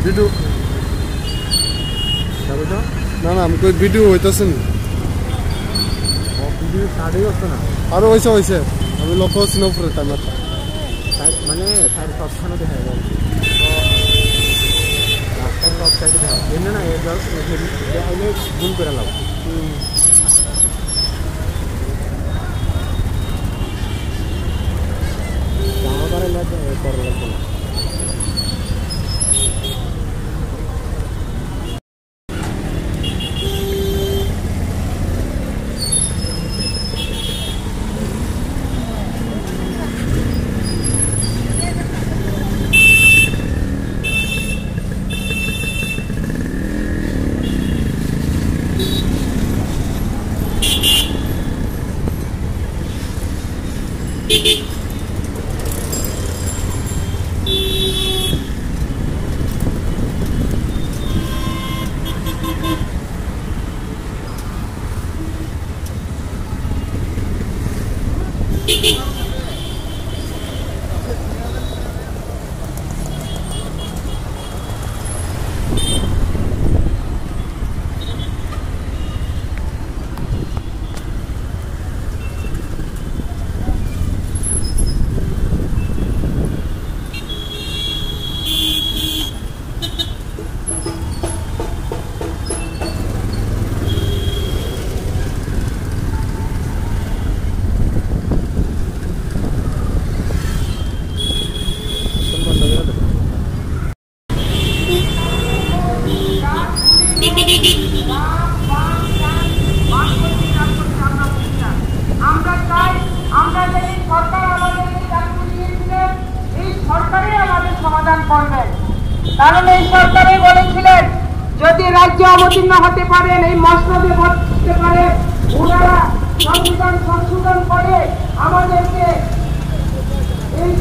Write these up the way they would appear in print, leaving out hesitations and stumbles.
Video না না আমি কই ভিডিও হইতাছে না ভিডিও স্টার্টই হচ্ছে না আরো হয়েছে আমি লক্ষ্য করছি না উপরে টাইমারটা মানে সাইড সবখানে দেখা যায় রাস্তার সব সাইডে দেখা এমনি না দেখাইলে ভুল করে লাভ জামা করে লাগবে না কারণ এই সরকারে বলেছিলেন যদি রাজ্য অবতীর্ণ হতে পারেন এই মসনদে বসতে পারে ওনারা সংবিধান সংশোধন করে আমাদেরকে এই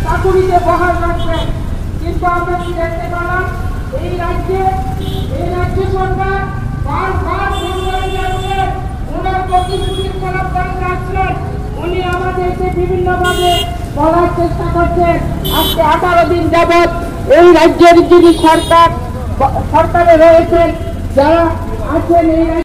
চাকুরিতে বহাল রাখবেন। কিন্তু আমরা কি দেখতে পেলাম এই রাজ্য সরকার বারবার ওনার প্রতিশ্রুতি খেলাপ করে যাচ্ছেন। উনি আমাদেরকে বিভিন্নভাবে বলার চেষ্টা করছেন। আজকে 18 দিন যাবৎ এই রাজ্যের যিনি সরকারে রয়েছেন যারা আছেন এই